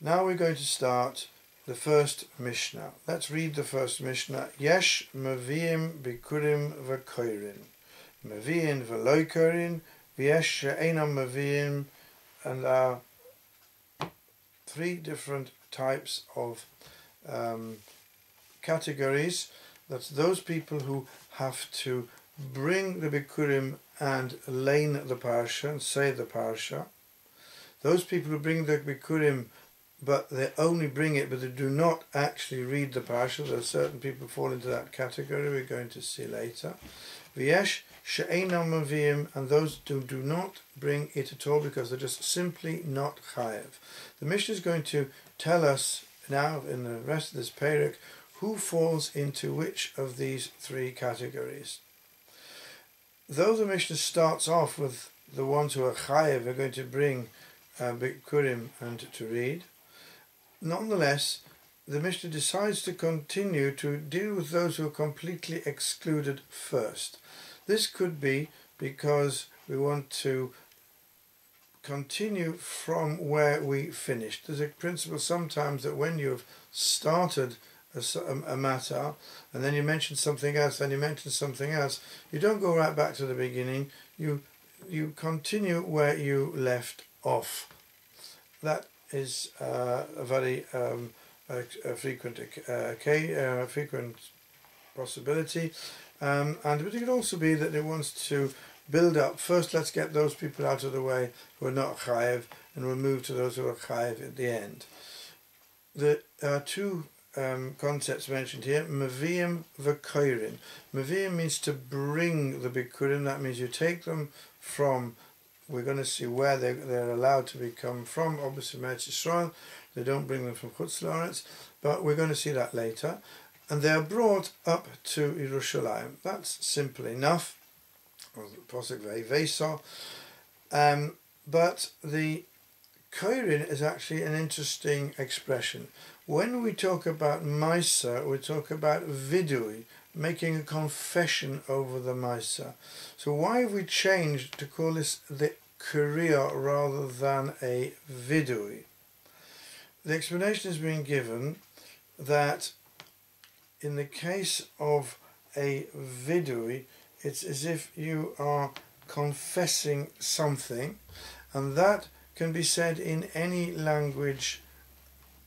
Now we're going to start the first Mishnah. Let's read the first Mishnah. Yesh meviim bikurim v'koirin. Meviin v'loi koirin. V'yesh she'enam meviim. And there are three different types of categories. That's those people who have to bring the Bikurim and lein the parsha and say the parsha. Those people who bring the Bikurim but they only bring it but they do not actually read the parsha. There are certain people who fall into that category we're going to see later. V'yesh she'enam meviim, and those who do not bring it at all because they're just simply not chayev. The Mishnah is going to tell us now in the rest of this perek who falls into which of these three categories. Though the Mishnah starts off with the ones who are chayev are going to bring Bikurim and to read, nonetheless the Mishnah decides to continue to deal with those who are completely excluded first. This could be because we want to continue from where we finished. There's a principle sometimes that when you've started a matter and then you mention something else, then you mention something else, you don't go right back to the beginning, you continue where you left off. That is a very frequent possibility, and it could also be that it wants to build up. First, let's get those people out of the way who are not chayev, and we'll move to those who are chayev at the end. There are two concepts mentioned here: meviim v'koirin. Meviim means to bring the bikurim. That means you take them from. We're going to see where they're allowed to become from. Obviously, Eretz Yisrael. They don't bring them from Chutz La'aretz, but we're going to see that later. And they are brought up to Yerushalayim. That's simple enough. But the koirin is actually an interesting expression. When we talk about Maisa, we talk about vidui, making a confession over the Maisa. So why have we changed to call this the Kriya rather than a vidui? The explanation has been given that in the case of a vidui, it's as if you are confessing something, and that can be said in any language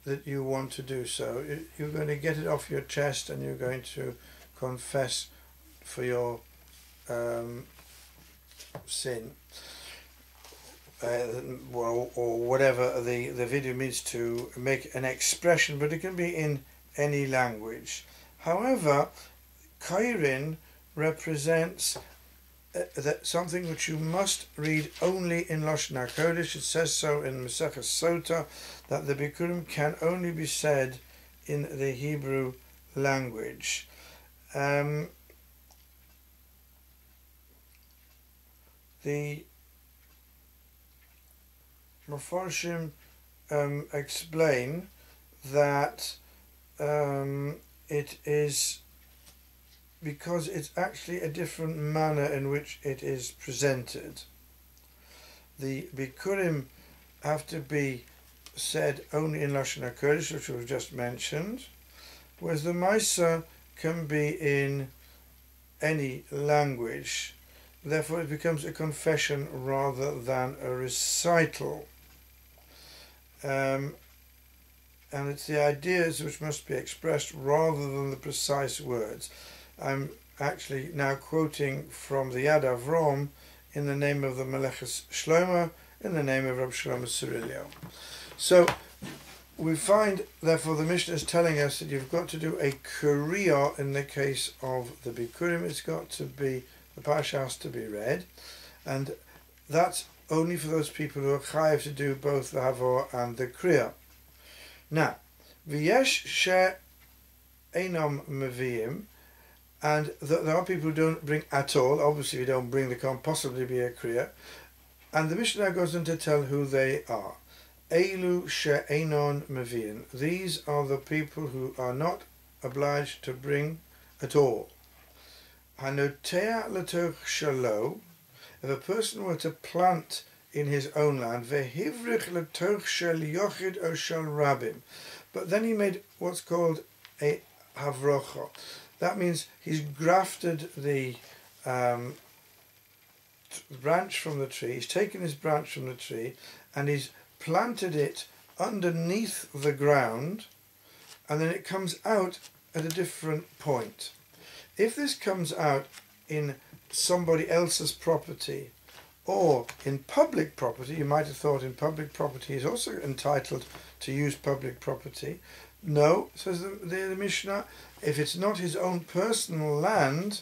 that you want to do so. You're going to get it off your chest and you're going to confess for your sin, or whatever the video means to make an expression, but it can be in any language. However, koirin represents something which you must read only in Lashon HaKodesh. It says so in Mesechus Sota that the Bikurim can only be said in the Hebrew language. The Mefarshim explain that it is because it's actually a different manner in which it is presented. The Bikurim have to be said only in Lashon HaKodesh, which we've just mentioned, whereas the Maisa can be in any language. Therefore it becomes a confession rather than a recital. And it's the ideas which must be expressed rather than the precise words. I'm actually now quoting from the Yad Avrom in the name of the Meleches Shlomo, in the name of Rabbi Shlomo Cirilio. So we find, therefore, the Mishnah is telling us that you've got to do a Kriya in the case of the Bikurim. It's got to be, the parsha has to be read, and that's only for those people who are chayav to do both the Havor and the Kriya. Now, v'yesh she'enam meviim, and there are people who don't bring at all. Obviously, if you don't bring, there can't possibly be a Kriya. And the Mishnah goes on to tell who they are. Eilu she'enon meviim. These are the people who are not obliged to bring at all. Hanotea letoch shalo. If a person were to plant in his own land. Vehivrich letoch shel yochid o shel rabim. But then he made what's called a havrocha. That means he's grafted the branch from the tree. He's taken his branch from the tree and he's planted it underneath the ground, and then it comes out at a different point. If this comes out in somebody else's property or in public property, you might have thought in public property he's also entitled to use public property. No, says the Mishnah, if it's not his own personal land,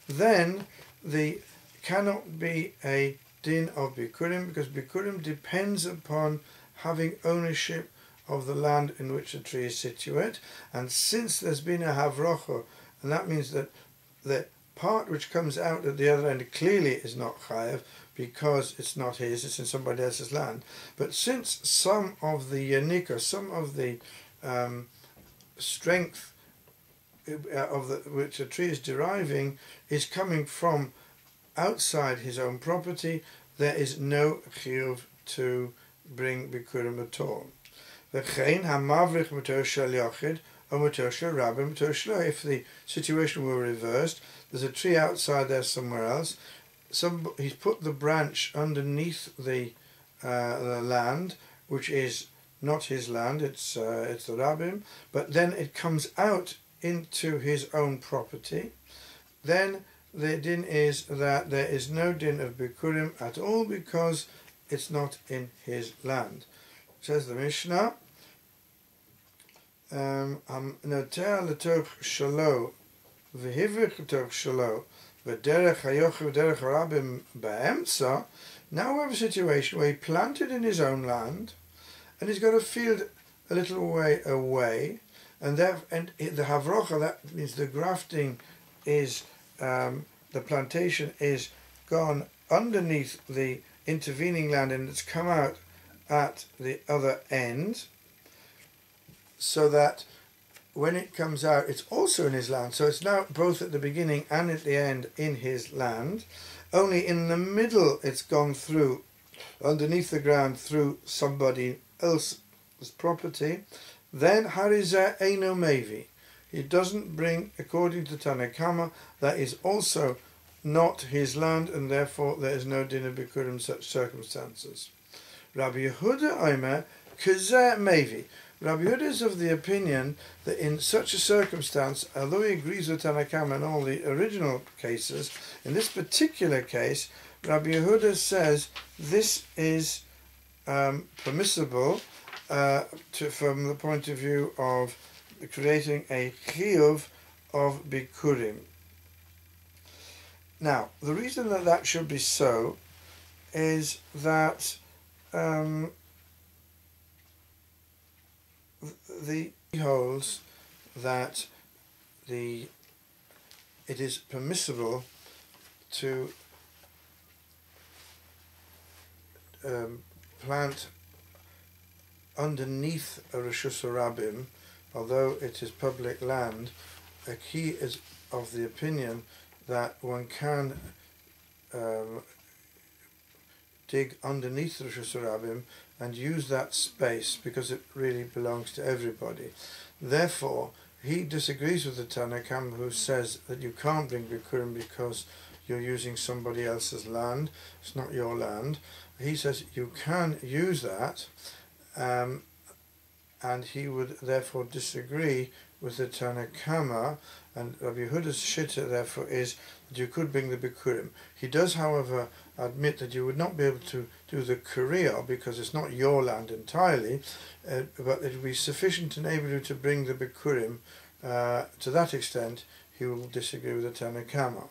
then the cannot be a din of Bikurim, because Bikurim depends upon having ownership of the land in which the tree is situate. And since there's been a havrocha, and that means that the part which comes out at the other end clearly is not chayav, because it's not his, it's in somebody else's land. But since some of the yanika, some of the strength of which a tree is deriving is coming from outside his own property, there is no chiyuv to bring bikurim at all. If the situation were reversed, there's a tree outside there somewhere else, he's put the branch underneath the land, which is not his land, it's the rabbim, but then it comes out into his own property, then the din is that there is no din of bikurim at all, because it's not in his land. Says the Mishnah, noter letoch shalo v'hivrich letoch shalo v'derech hayochid v'derech harabim ba'emtza. Now we have a situation where he planted in his own land, and he's got a field a little way away, and the havrocha, that means the grafting is, the plantation is gone underneath the intervening land, and it's come out at the other end, so that when it comes out it's also in his land. So it's now both at the beginning and at the end in his land, only in the middle it's gone through underneath the ground through somebody else's property. Then harizah eino mevi, he doesn't bring, according to Tanna Kama, that is also not his land, and therefore there is no din of bikurim in such circumstances. Rabbi Yehuda Omer kazeh mevi. Rabbi Yehuda is of the opinion that in such a circumstance, although he agrees with Tanna Kama in all the original cases, in this particular case, Rabbi Yehuda says this is permissible from the point of view of creating a chiyuv of bikurim. Now, the reason that that should be so is that the holds that it is permissible to plant underneath a Reshus Harabim, although it is public land. A key is of the opinion that one can dig underneath the Reshus Harabim and use that space, because it really belongs to everybody. Therefore, he disagrees with the Tanna Kama, who says that you can't bring bikurim because you're using somebody else's land, it's not your land. He says you can use that, and he would therefore disagree with the Tanna Kama, and Rabbi Yehuda's shitta therefore is that you could bring the bikurim. He does, however, admit that you would not be able to do the kuriya because it's not your land entirely, but it would be sufficient to enable you to bring the bikurim. To that extent, he will disagree with the Tanna Kama.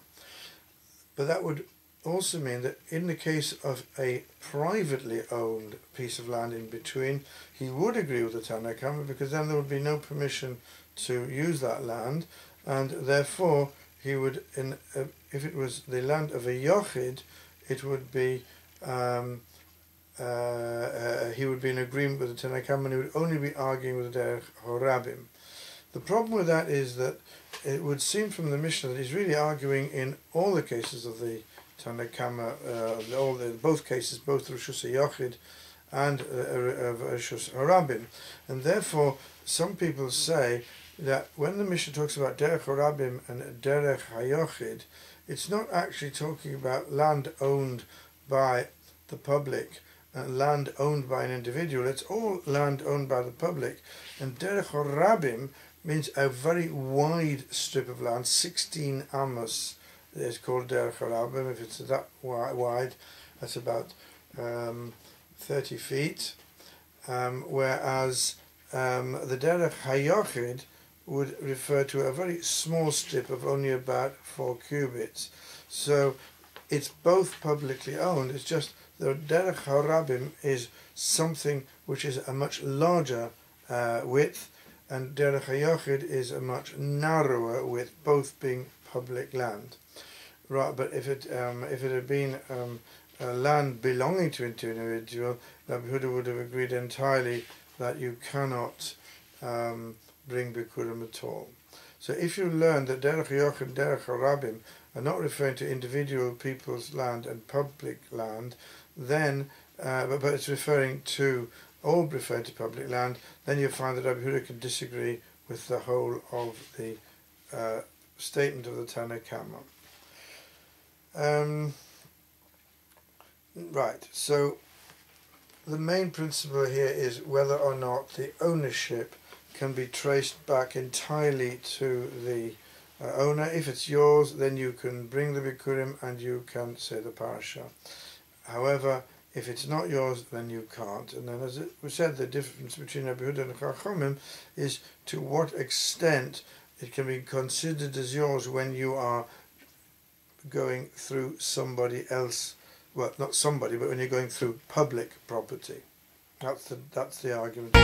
But that would also mean that in the case of a privately owned piece of land in between, he would agree with the Tanna Kama, because then there would be no permission to use that land, and therefore he would, if it was the land of a yochid, it would be he would be in agreement with the Tanna Kama, and he would only be arguing with the derech horabim. The problem with that is that it would seem from the Mishnah that he's really arguing in all the cases of the Tanna Kama, both cases, both Rishus HaYachid and Rishus HaRabim. And therefore, some people say that when the Mishnah talks about Derech HaRabim and Derech HaYachid, it's not actually talking about land owned by the public and land owned by an individual. It's all land owned by the public. And Derech HaRabim means a very wide strip of land, 16 amos. It's called Derech HaRabim. If it's that wide, that's about 30 feet. Whereas the Derech HaYachid would refer to a very small strip of only about 4 cubits. So it's both publicly owned. It's just the Derech HaRabim is something which is a much larger width, and Derech HaYachid is a much narrower width, both being public land. Right, but if it had been land belonging to an individual, Rabbi Yehuda would have agreed entirely that you cannot bring Bikurim at all. So if you learn that Derech HaYachid and Derech HaRabim are not referring to individual people's land and public land, then, but it's referring to, all referring to public land, then you find that Rabbi Yehuda can disagree with the whole of the statement of the Tanna Kama. Right, so the main principle here is whether or not the ownership can be traced back entirely to the owner. If it's yours, then you can bring the Bikurim and you can say the parasha. However, if it's not yours, then you can't. And then, as we said, the difference between Rabbi Yehuda and Chachamim is to what extent it can be considered as yours when you are going through somebody else. Well, not somebody, but when you're going through public property. That's the argument.